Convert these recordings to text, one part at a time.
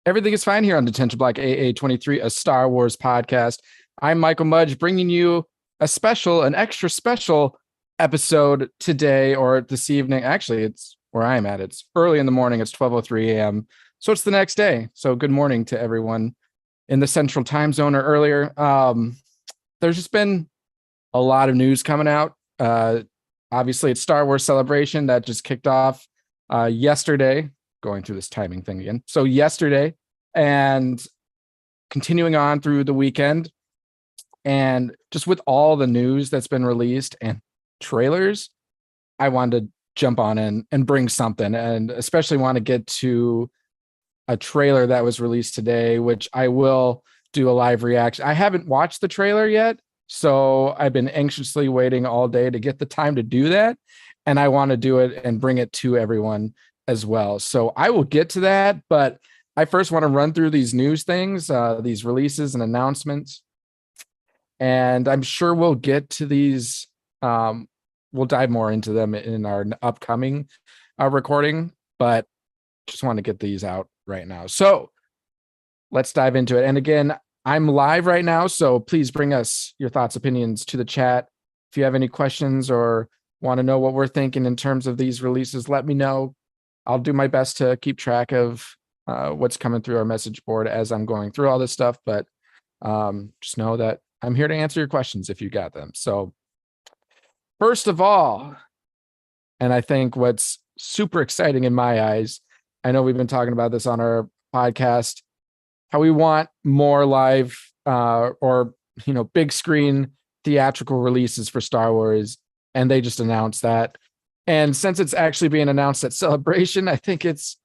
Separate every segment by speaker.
Speaker 1: Everything is fine here on Detention Block AA23, a Star Wars podcast. I'm Michael Mudge, bringing you an extra special episode today or this evening. Actually, it's where I'm at. It's early in the morning. It's 12:03 a.m. So it's the next day. So good morning to everyone in the Central Time Zone or earlier. There's just been a lot of news coming out. Obviously, it's Star Wars Celebration that just kicked off yesterday. Going through this timing thing again. So yesterday and continuing on through the weekend, and just with all the news that's been released and trailers, I wanted to jump on and bring something, and especially want to get to a trailer that was released today, which I will do a live reaction. I haven't watched the trailer yet, so I've been anxiously waiting all day to get the time to do that, and I want to do it and bring it to everyone as well. So I will get to that, but I first want to run through these news things, these releases and announcements. And I'm sure we'll get to these. We'll dive more into them in our upcoming recording, but just want to get these out right now. So let's dive into it. And again, I'm live right now, so please bring us your thoughts, opinions to the chat. If you have any questions or want to know what we're thinking in terms of these releases, let me know. I'll do my best to keep track of what's coming through our message board as I'm going through all this stuff. But just know that I'm here to answer your questions if you got them. So first of all, and I think what's super exciting in my eyes, I know we've been talking about this on our podcast, how we want more live or big screen theatrical releases for Star Wars. And they just announced that. And since it's actually being announced at Celebration, I think it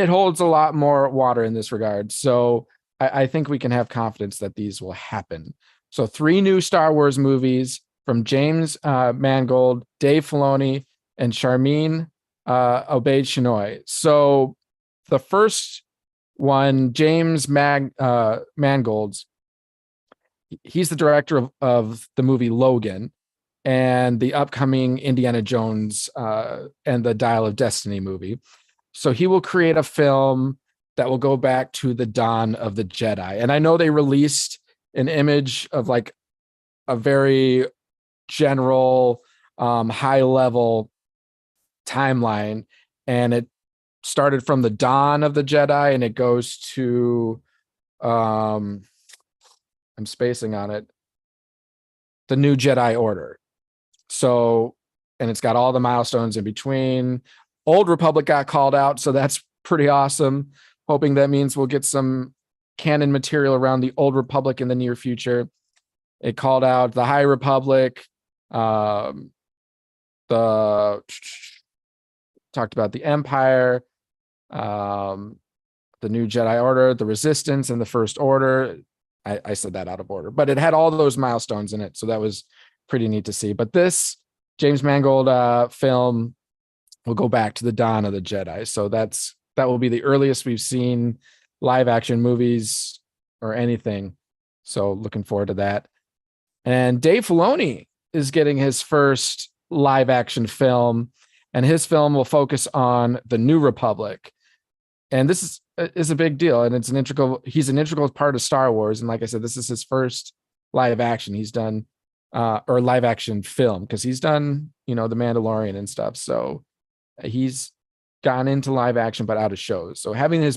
Speaker 1: holds a lot more water in this regard. So I think we can have confidence that these will happen. So 3 new Star Wars movies from James Mangold, Dave Filoni, and Sharmeen Obaid-Chinoy. So the first one, James Mangold's, he's the director of the movie Logan and the upcoming Indiana Jones and the Dial of Destiny movie. So he will create a film that will go back to the dawn of the Jedi. And I know they released an image of like a very general, high level timeline. And it started from the dawn of the Jedi and it goes to, I'm spacing on it, the new Jedi Order. So, and it's got all the milestones in between. Old Republic got called out, so that's pretty awesome. Hoping that means we'll get some canon material around the Old Republic in the near future. It called out the High Republic, talked about the Empire, the new Jedi Order, the Resistance, and the First Order. I said that out of order, but it had all those milestones in it, so that was pretty neat to see. But this James Mangold film will go back to the dawn of the Jedi. So that will be the earliest we've seen live action movies or anything. So looking forward to that. And Dave Filoni is getting his first live action film, and his film will focus on the New Republic. And this is a big deal, and he's an integral part of Star Wars. And like I said, this is his first live action he's done. Or live action film, because he's done, The Mandalorian and stuff. So he's gone into live action, but out of shows. So having his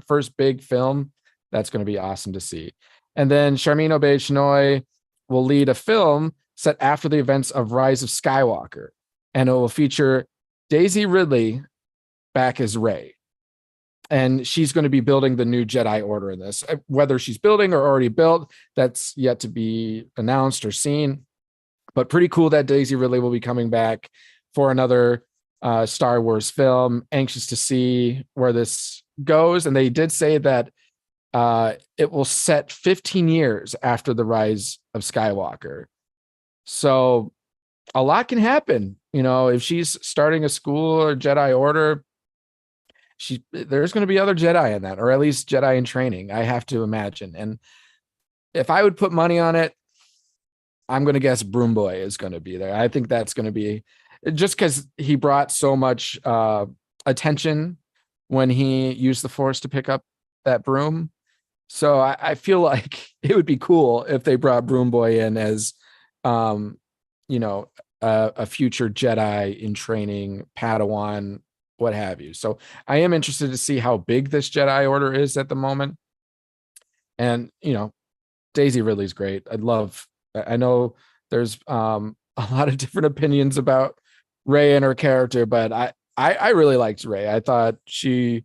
Speaker 1: first big film, that's going to be awesome to see. And then Sharmeen Obaid-Chinoy will lead a film set after the events of Rise of Skywalker. And it will feature Daisy Ridley back as Rey. And she's going to be building the new Jedi Order in this. Whether she's building or already built, that's yet to be announced or seen. But pretty cool that Daisy Ridley will be coming back for another Star Wars film. Anxious to see where this goes. And they did say that it will set 15 years after the Rise of Skywalker. So a lot can happen. If she's starting a school or Jedi Order, there's going to be other Jedi in that, or at least Jedi in training, I have to imagine. And if I would put money on it, I'm going to guess Broom Boy is going to be there. I think that's going to be just because he brought so much attention when he used the Force to pick up that broom. So I feel like it would be cool if they brought Broom Boy in as, um, you know, a future Jedi in training, Padawan, what have you. So I am interested to see how big this Jedi Order is at the moment. And, Daisy Ridley's great. I know there's a lot of different opinions about Rey and her character, but I really liked Rey. I thought she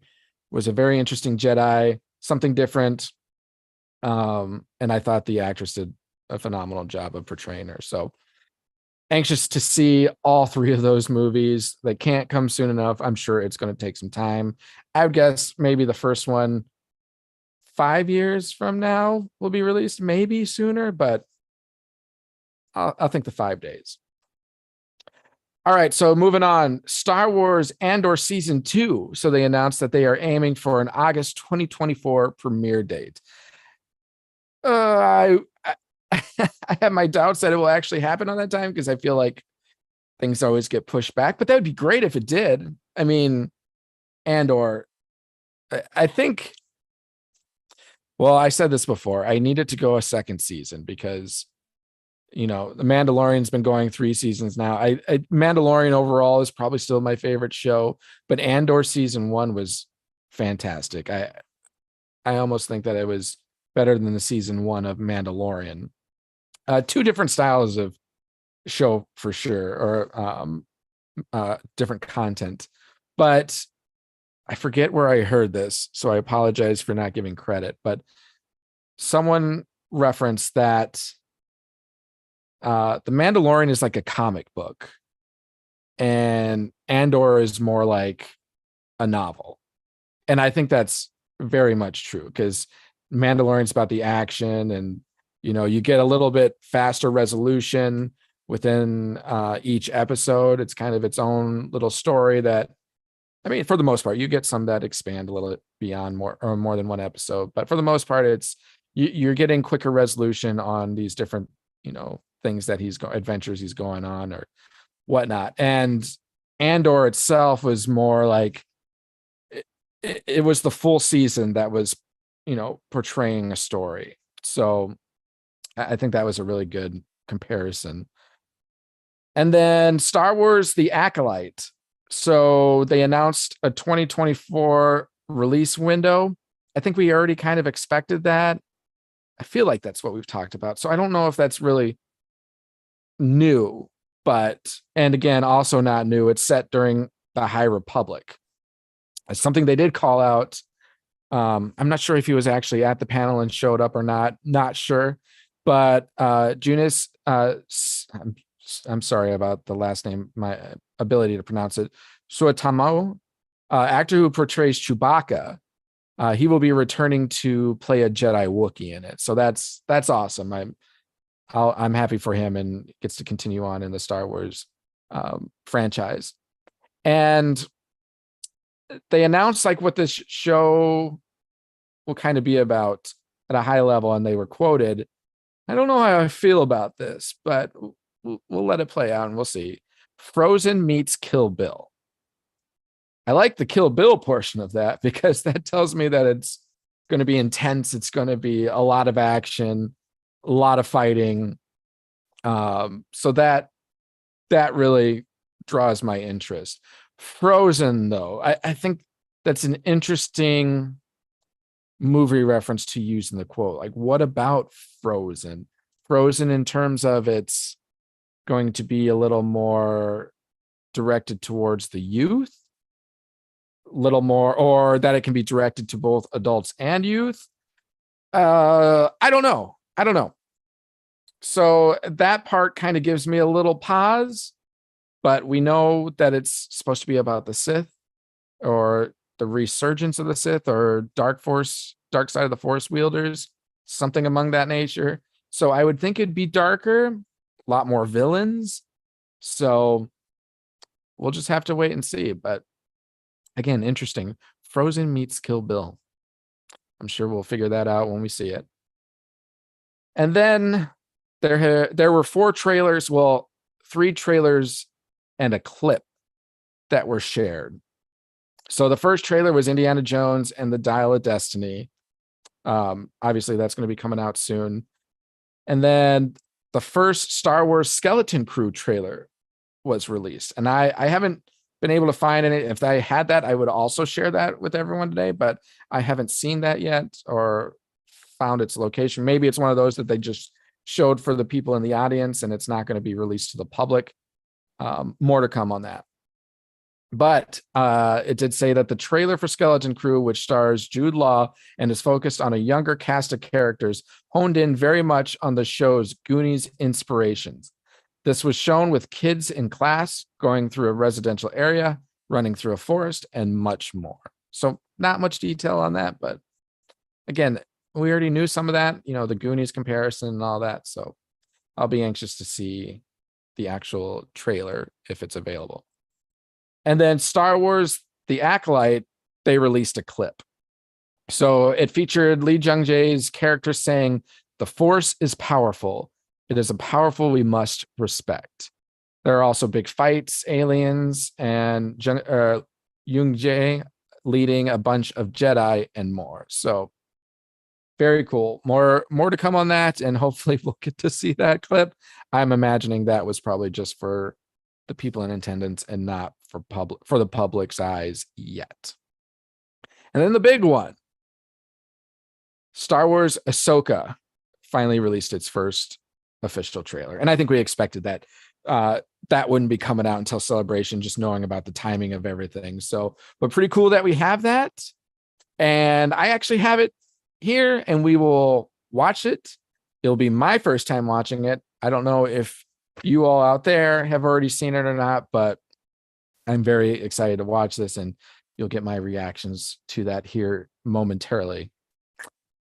Speaker 1: was a very interesting Jedi, something different. And I thought the actress did a phenomenal job of portraying her. So anxious to see all three of those movies. They can't come soon enough. I'm sure it's going to take some time. I would guess maybe the first one 5 years from now will be released, maybe sooner, but I'll think the 5 days. All right, so moving on, Star Wars Andor Season 2. So they announced that they are aiming for an August 2024 premiere date. I have my doubts that it will actually happen on that time because I feel like things always get pushed back, but that would be great if it did. I mean, Andor, I think, well, I said this before, I needed to go a second season because the Mandalorian's been going 3 seasons now. Mandalorian overall is probably still my favorite show, but Andor season 1 was fantastic. I almost think that it was better than the season 1 of Mandalorian. 2 different styles of show for sure, or different content, but I forget where I heard this, so I apologize for not giving credit, but someone referenced that The Mandalorian is like a comic book and Andor is more like a novel. And I think that's very much true because Mandalorian's about the action and, you get a little bit faster resolution within each episode. It's kind of its own little story that, I mean, for the most part, you get some that expand a little bit beyond more than one episode, but for the most part, it's you're getting quicker resolution on these different, things that adventures he's going on or whatnot. And Andor itself was more like it was the full season that was, portraying a story. So I think that was a really good comparison. And then Star Wars: The Acolyte. So they announced a 2024 release window. I think we already kind of expected that. I feel like that's what we've talked about. So I don't know if that's really new, and again, also not new. It's set during the High Republic. It's something they did call out. I'm not sure if he was actually at the panel and showed up or not sure, but Junis, I'm sorry about the last name, my ability to pronounce it. Suotamo, actor who portrays Chewbacca, he will be returning to play a Jedi Wookiee in it. So that's awesome. I'm happy for him and gets to continue on in the Star Wars franchise. And they announced like what this show will kind of be about at a high level, and they were quoted. I don't know how I feel about this, but we'll let it play out and we'll see. Frozen meets Kill Bill. I like the Kill Bill portion of that because that tells me that it's going to be intense. It's going to be a lot of action, a lot of fighting. So that really draws my interest. Frozen, though, I think that's an interesting movie reference to use in the quote. Like, what about Frozen? Frozen in terms of it's going to be a little more directed towards the youth, a little more, or that it can be directed to both adults and youth. I don't know. So that part kind of gives me a little pause, but we know that it's supposed to be about the Sith or the resurgence of the Sith or dark side of the Force wielders, something among that nature. So I would think it'd be darker, a lot more villains. So we'll just have to wait and see. But again, interesting. Frozen meets Kill Bill. I'm sure we'll figure that out when we see it. And then there were 4 trailers, 3 trailers and a clip that were shared. So the first trailer was Indiana Jones and the Dial of Destiny. Obviously, that's going to be coming out soon. And then the first Star Wars Skeleton Crew trailer was released. And I haven't been able to find it. If I had that, I would also share that with everyone today, but I haven't seen that yet or found its location. Maybe it's one of those that they just showed for the people in the audience and it's not going to be released to the public. More to come on that. But it did say that the trailer for Skeleton Crew, which stars Jude Law and is focused on a younger cast of characters, honed in very much on the show's Goonies inspirations. This was shown with kids in class going through a residential area, running through a forest, and much more. So not much detail on that, but again, we already knew some of that, the Goonies comparison and all that. So I'll be anxious to see the actual trailer if it's available. And then Star Wars, The Acolyte, they released a clip. So it featured Lee Jung-jae's character saying, "The Force is powerful. It is a powerful we must respect." There are also big fights, aliens, and Jung-jae leading a bunch of Jedi and more. So very cool. More to come on that, and hopefully we'll get to see that clip. I'm imagining that was probably just for the people in attendance and not for the public's eyes yet. And then the big one, Star Wars Ahsoka finally released its first official trailer. And I think we expected that that wouldn't be coming out until Celebration, just knowing about the timing of everything. So, but pretty cool that we have that. And I actually have it here and we will watch it. It'll be my first time watching it. I don't know if you all out there have already seen it or not, but I'm very excited to watch this and you'll get my reactions to that here momentarily.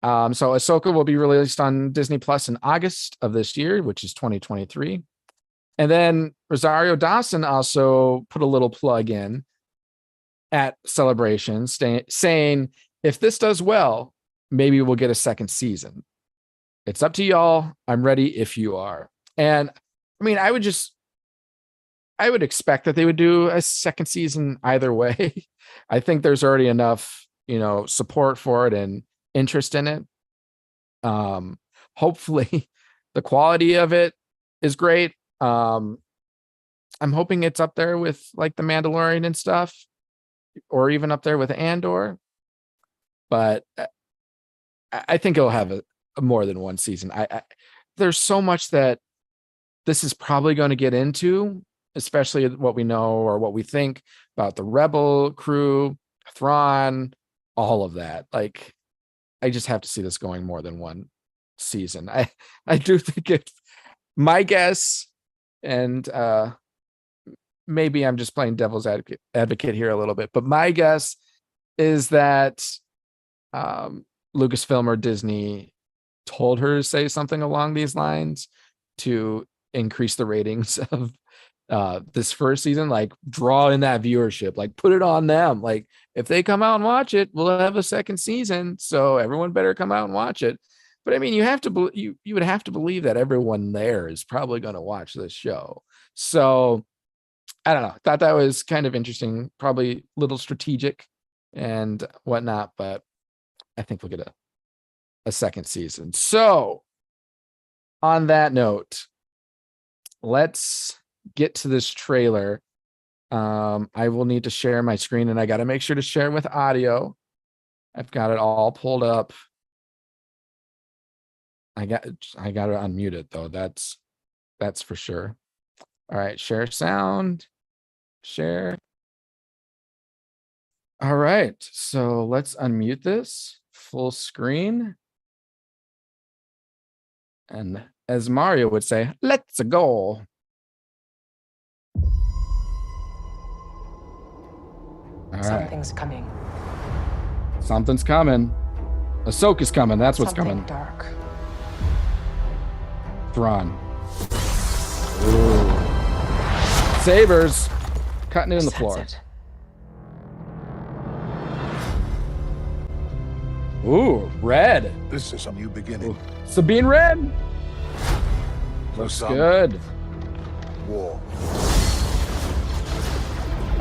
Speaker 1: So Ahsoka will be released on Disney Plus in August of this year, which is 2023. And then Rosario Dawson also put a little plug in at Celebration saying, if this does well, maybe we'll get a second season. It's up to y'all. I'm ready if you are. And I mean, I would expect that they would do a second season either way. I think there's already enough, support for it and interest in it. Hopefully the quality of it is great. I'm hoping it's up there with like the Mandalorian and stuff, or even up there with Andor, but I think it'll have a more than one season. There's so much that this is probably going to get into, especially what we know or what we think about the Rebel crew, Thrawn, all of that. Like, I just have to see this going more than one season. I do think my guess, and maybe I'm just playing devil's advocate here a little bit, but my guess is that Lucasfilm or Disney told her to say something along these lines to increase the ratings of this first season, like draw in that viewership, like put it on them. Like if they come out and watch it, we'll have a second season. So everyone better come out and watch it. But I mean, you have to you would have to believe that everyone there is probably going to watch this show. So I don't know. Thought that was kind of interesting, probably a little strategic and whatnot, but I think we'll get a second season. So on that note, let's get to this trailer. I will need to share my screen and I got to make sure to share with audio. I've got it all pulled up. I got to unmute it though. That's for sure. All right, share sound, share. All right, so let's unmute this full screen. And as Mario would say, let's go.
Speaker 2: Something's coming.
Speaker 1: Something's coming. Ahsoka's coming. That's what's coming.
Speaker 2: Dark.
Speaker 1: Thrawn. Ooh. Sabers cutting it in the floor.
Speaker 2: It.
Speaker 1: Ooh, red.
Speaker 3: This is a new beginning.
Speaker 1: Ooh. Sabine Red. Looks good.
Speaker 3: War.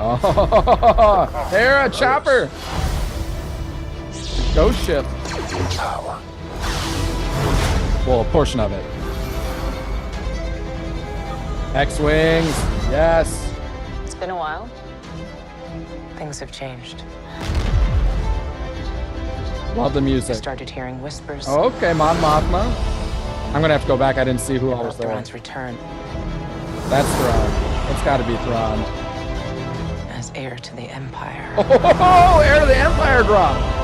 Speaker 1: Oh, Hera, chopper. Go Ghost ship.
Speaker 3: Power.
Speaker 1: Well, a portion of it. X-Wings. Yes.
Speaker 2: It's been a while. Things have changed.
Speaker 1: Love the
Speaker 2: I
Speaker 1: music.
Speaker 2: started hearing whispers.
Speaker 1: Oh, okay, Mon Mothma. I'm gonna have to go back. I didn't see who all was
Speaker 2: about
Speaker 1: there.
Speaker 2: Thrawn's return
Speaker 1: That's Thrawn. It's got to be Thrawn.
Speaker 2: as heir to the Empire.
Speaker 1: Oh, heir to the Empire drop.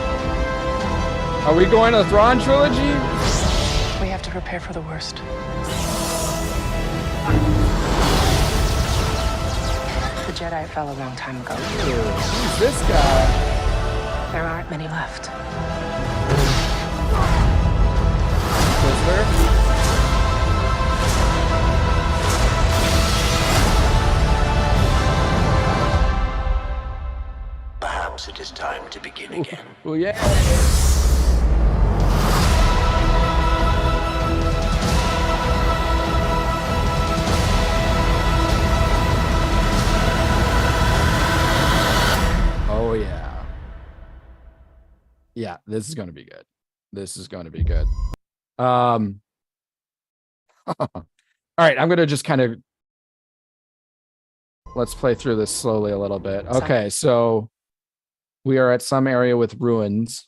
Speaker 1: Are we going to the Thrawn trilogy?
Speaker 2: We have to prepare for the worst. The Jedi fell a long time ago.
Speaker 1: Who's this guy?
Speaker 2: There aren't many left.
Speaker 1: Sister?
Speaker 3: Perhaps it is time to begin again.
Speaker 1: Oh, yeah. Oh, yeah. Yeah, this is going to be good. This is going to be good. All right, I'm going to just kind of let's play through this slowly a little bit. Okay, so we are at some area with ruins.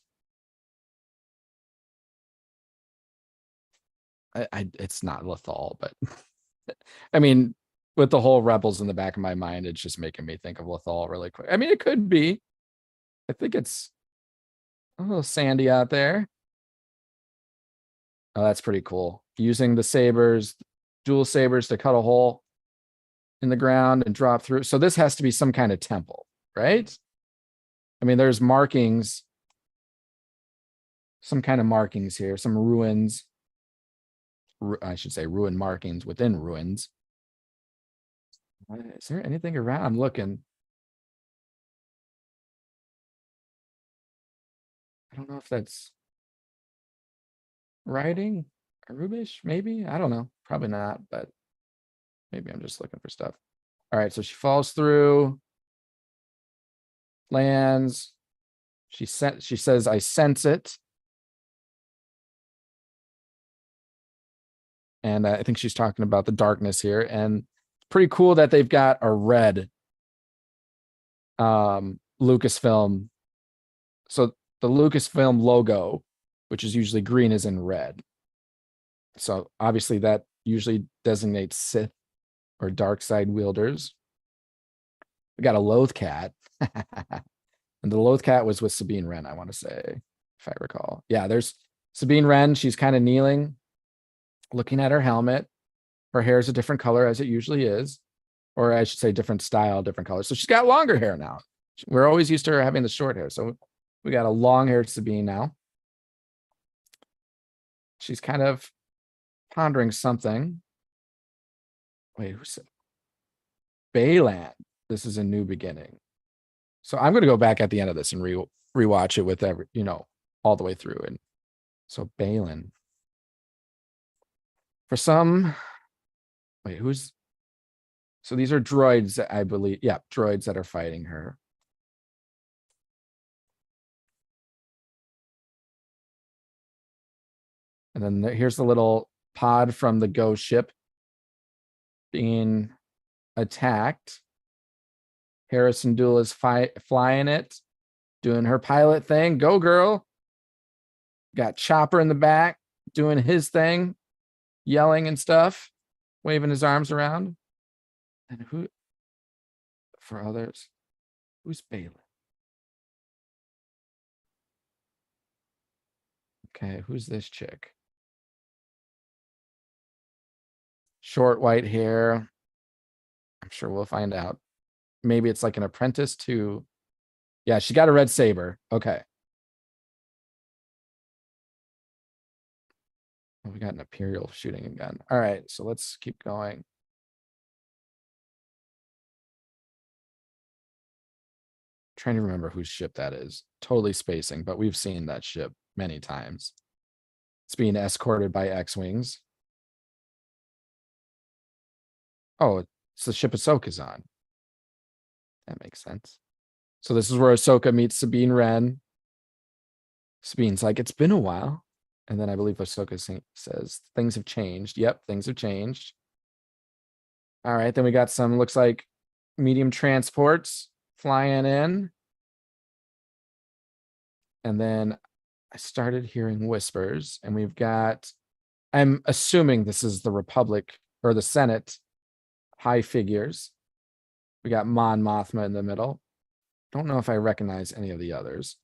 Speaker 1: It's not Lethal, but I mean, with the whole rebels in the back of my mind, it's just making me think of Lethal really quick. I mean, it could be. I think it's a little sandy out there. Oh, that's pretty cool. Using the sabers, dual sabers to cut a hole in the ground and drop through. So this has to be some kind of temple, right? I mean, there's markings, some kind of markings here, some ruins. I should say ruin markings within ruins. Is there anything around? I'm looking. I don't know if that's writing, Arubish, maybe. I don't know. Probably not, but maybe I'm just looking for stuff. All right, so she falls through, lands. She says, "I sense it," and I think she's talking about the darkness here. And it's pretty cool that they've got a red Lucasfilm. So the Lucasfilm logo, which is usually green, is in red. So obviously that usually designates Sith or dark side wielders. We got a Loath Cat. And the Loath Cat was with Sabine Wren, I want to say, if I recall. Yeah, there's Sabine Wren. She's kind of kneeling, looking at her helmet. Her hair is a different color, as it usually is. Or I should say different style, different color. So she's got longer hair now. We're always used to her having the short hair. So we got a long-haired Sabine now. She's kind of pondering something. Wait, who's it? Baylan. This is a new beginning. So I'm going to go back at the end of this and rewatch it with every, all the way through. And so Baylan. For some, wait, so these are droids, I believe. Yeah, droids that are fighting her. And then here's the little pod from the ghost ship being attacked. Harrison Duel is flying it, doing her pilot thing. Go, girl. Got Chopper in the back doing his thing, yelling and stuff, waving his arms around. And who, for others, who's Baylan? Okay, who's this chick? Short white hair. I'm sure we'll find out. Maybe it's like an apprentice to, yeah, she got a red saber. Okay. Oh, we got an Imperial shooting gun. All right, so let's keep going. Trying to remember whose ship that is. Totally spacing, but we've seen that ship many times. It's being escorted by X-Wings. Oh, it's the ship Ahsoka's on. That makes sense. So this is where Ahsoka meets Sabine Wren. Sabine's like, it's been a while. And then I believe Ahsoka says, things have changed. Yep, things have changed. All right, then we got some, looks like medium transports flying in. And then I started hearing whispers, and we've got, I'm assuming this is the Republic or the Senate high figures. We got Mon Mothma in the middle. Don't know if I recognize any of the others.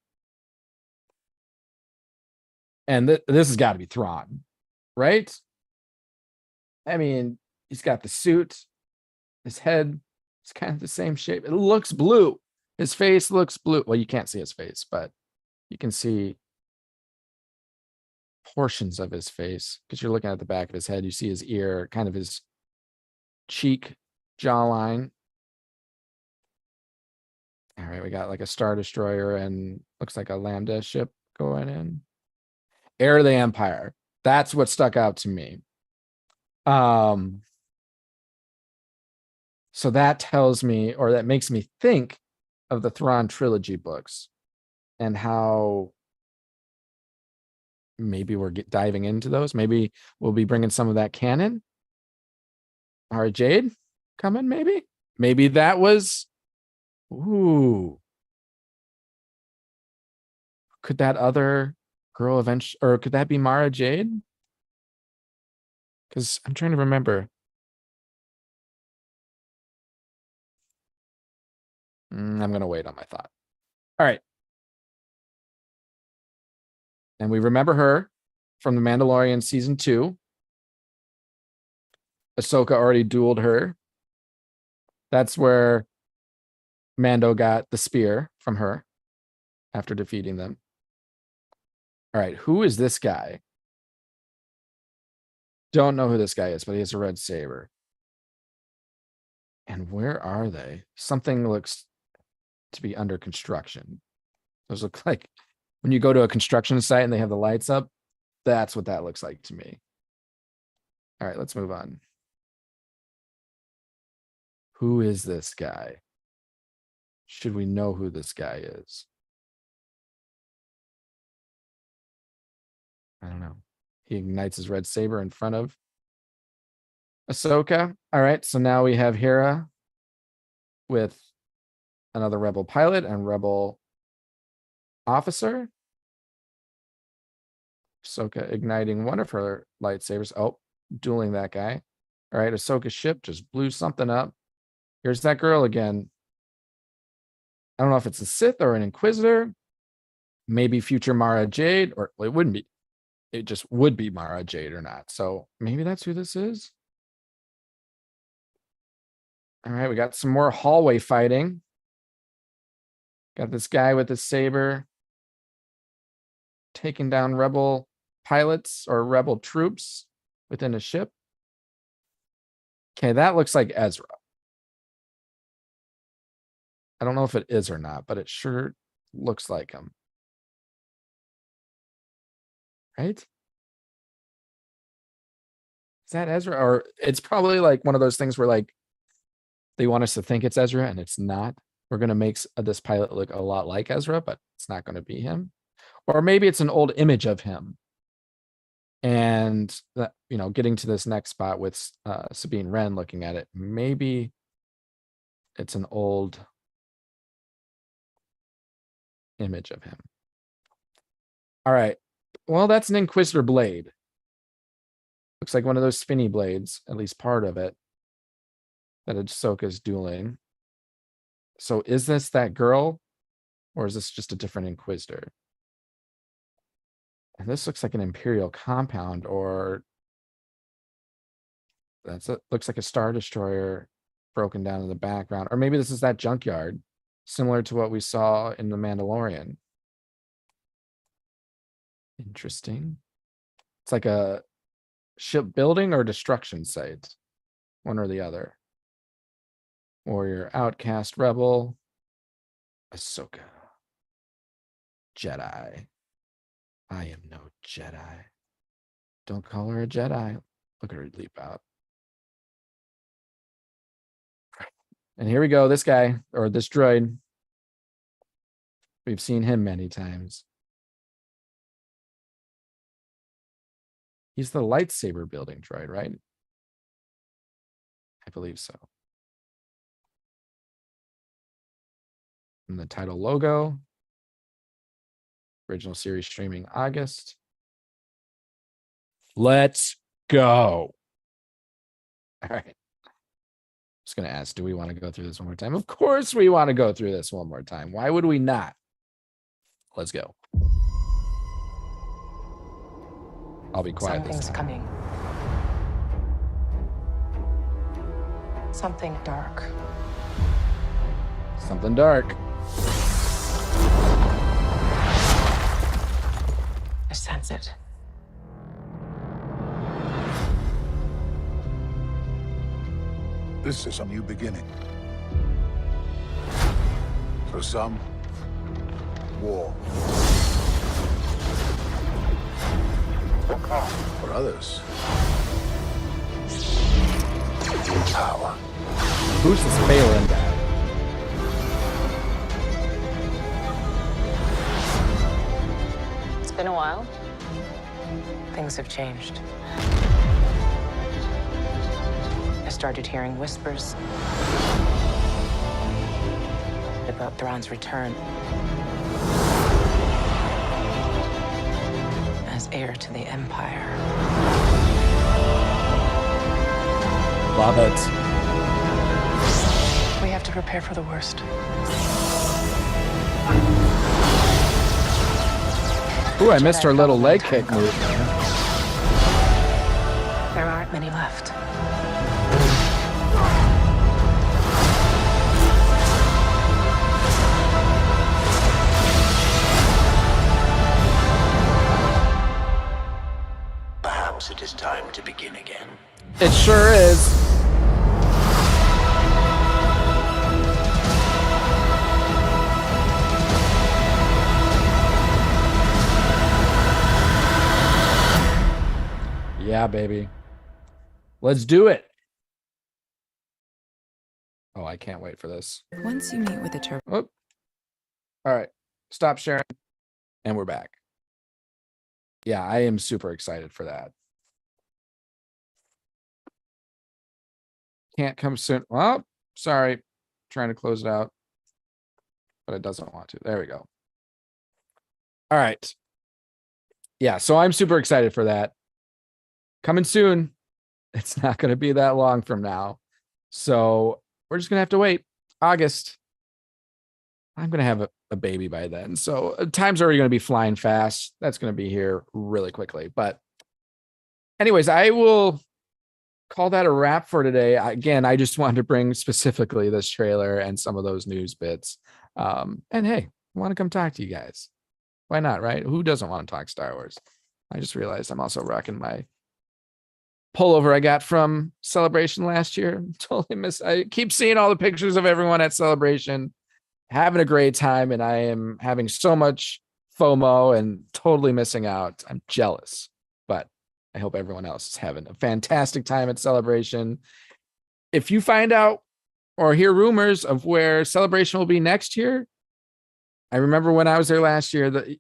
Speaker 1: And this has got to be Thrawn, right? I mean, he's got the suit. His head is kind of the same shape. It looks blue. His face looks blue. Well, you can't see his face, but you can see portions of his face because you're looking at the back of his head. You see his ear, kind of his cheek, jawline. All right, we got like a Star Destroyer and looks like a Lambda ship going in. Heir of the Empire. That's what stuck out to me. So that tells me, or that makes me think of the Thrawn trilogy books and how maybe we're diving into those. Maybe we'll be bringing some of that canon. All right, Jade coming, maybe. Maybe that was, ooh. Could that other girl eventually, or could that be Mara Jade? Because I'm trying to remember. I'm going to wait on my thought. All right. And we remember her from The Mandalorian season 2. Ahsoka already dueled her. That's where Mando got the spear from her after defeating them. All right, who is this guy? Don't know who this guy is, but he has a red saber. And where are they? Something looks to be under construction. Those look like when you go to a construction site and they have the lights up, that's what that looks like to me. All right, let's move on. Who is this guy? Should we know who this guy is? I don't know. He ignites his red saber in front of Ahsoka. All right, so now we have Hera with another rebel pilot and rebel officer. Ahsoka igniting one of her lightsabers. Oh, dueling that guy. All right, Ahsoka's ship just blew something up. Here's that girl again. I don't know if it's a Sith or an Inquisitor. Maybe future Mara Jade, or well, it wouldn't be. It just would be Mara Jade or not. So maybe that's who this is. All right, we got some more hallway fighting. Got this guy with his saber taking down rebel pilots or rebel troops within a ship. Okay, that looks like Ezra. I don't know if it is or not, but it sure looks like him. Right? Is that Ezra? Or it's probably like one of those things where like they want us to think it's Ezra and it's not. We're going to make this pilot look a lot like Ezra, but it's not going to be him. Or maybe it's an old image of him. And that, you know, getting to this next spot with Sabine Wren looking at it, maybe it's an old image of him. All right. Well, that's an Inquisitor blade. Looks like one of those spinny blades, at least part of it, that Ahsoka's dueling. So is this that girl, or is this just a different Inquisitor? And this looks like an Imperial compound, or looks like a Star Destroyer broken down in the background. Or maybe this is that junkyard, similar to what we saw in The Mandalorian. Interesting. It's like a shipbuilding or destruction site, one or the other. Warrior, outcast, rebel, Ahsoka, Jedi. I am no Jedi. Don't call her a Jedi. Look at her leap out. And here we go. This guy, or this droid. We've seen him many times. He's the lightsaber building droid, right? I believe so. And the title logo. Original series streaming August. Let's go. All right. Just going to ask, do we want to go through this one more time? Of course we want to go through this one more time. Why would we not? Let's go. I'll be quiet this
Speaker 2: Something's
Speaker 1: time.
Speaker 2: coming. Something dark.
Speaker 1: Something dark.
Speaker 2: I sense it.
Speaker 4: This is a new beginning. For some, war. For others,
Speaker 3: Power.
Speaker 1: Who's this Phelan guy?
Speaker 2: It's been a while. Things have changed. I started hearing whispers about Thrawn's return as heir to the Empire.
Speaker 1: Love it.
Speaker 2: We have to prepare for the worst.
Speaker 1: Ooh, I missed her little leg kick move.
Speaker 2: There aren't many left.
Speaker 3: Perhaps it is time to begin again.
Speaker 1: It sure is. Yeah, baby. Let's do it. Oh, I can't wait for this.
Speaker 5: Once you meet with a turbo.
Speaker 1: Oh. All right. Stop sharing. And we're back. Yeah, I am super excited for that. Can't come soon. Well, sorry. Trying to close it out. But it doesn't want to. There we go. All right. Yeah, so I'm super excited for that. Coming soon. It's not going to be that long from now. So we're just going to have to wait. August. I'm going to have a baby by then. So time's already going to be flying fast. That's going to be here really quickly. But anyways, I will call that a wrap for today. Again, I just wanted to bring specifically this trailer and some of those news bits. And hey, I want to come talk to you guys. Why not, right? Who doesn't want to talk Star Wars? I just realized I'm also rocking my pullover I got from Celebration last year. Totally miss. I keep seeing all the pictures of everyone at Celebration having a great time, and I am having so much FOMO and totally missing out. I'm jealous, but I hope everyone else is having a fantastic time at Celebration. If you find out or hear rumors of where Celebration will be next year, I remember when I was there last year that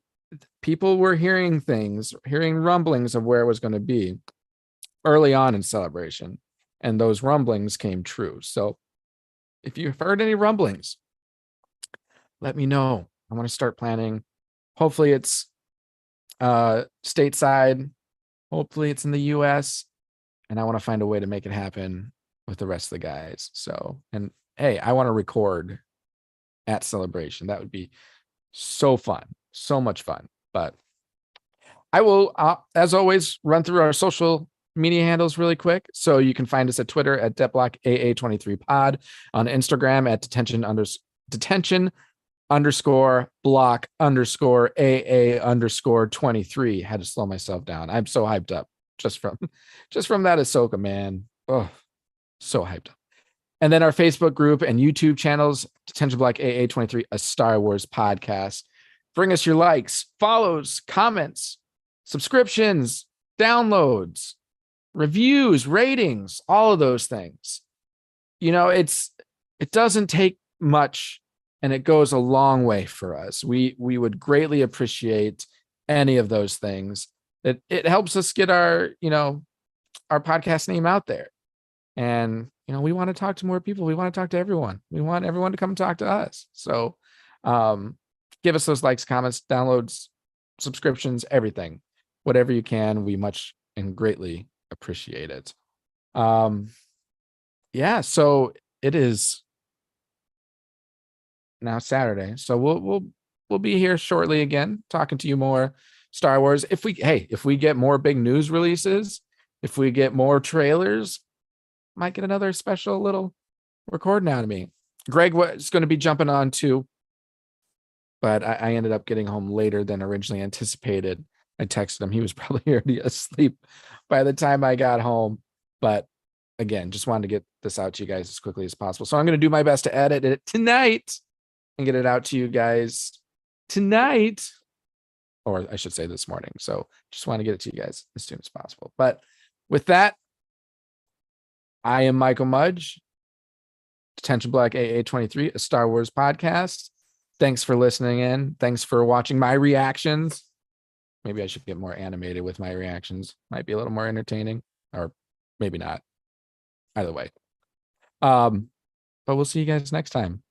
Speaker 1: people were hearing rumblings of where it was going to be early on in Celebration, and those rumblings came true. So if you've heard any rumblings, let me know. I want to start planning. Hopefully it's stateside. Hopefully it's in the US, and I want to find a way to make it happen with the rest of the guys. So, and hey, I want to record at Celebration. That would be so fun, so much fun. But I will, as always, run through our social media handles really quick. So you can find us at Twitter at DeblockAA23pod, on Instagram at detention_block_AA_23. Had to slow myself down. I'm so hyped up just from that Ahsoka, man. Oh, so hyped up. And then our Facebook group and YouTube channels, Detention Block AA23, a Star Wars podcast. Bring us your likes, follows, comments, subscriptions, downloads, reviews, ratings, all of those things. You know, it doesn't take much, and it goes a long way for us. We would greatly appreciate any of those things. it helps us get our our podcast name out there. And we want to talk to more people. We want to talk to everyone. We want everyone to come talk to us. So give us those likes, comments, downloads, subscriptions, everything. Whatever you can, we much and greatly appreciate it. Yeah, so it is now Saturday. So we'll be here shortly again, talking to you more Star Wars. If we get more big news releases, if we get more trailers, might get another special little recording out of me. Greg was going to be jumping on too, but I ended up getting home later than originally anticipated. I texted him. He was probably already asleep by the time I got home. But again, just wanted to get this out to you guys as quickly as possible. So I'm going to do my best to edit it tonight and get it out to you guys tonight, or I should say this morning. So just want to get it to you guys as soon as possible. But with that, I am Michael Mudge, Detention Black AA23, a Star Wars podcast. Thanks for listening in. Thanks for watching my reactions. Maybe I should get more animated with my reactions. Might be a little more entertaining, or maybe not. Either way. But we'll see you guys next time.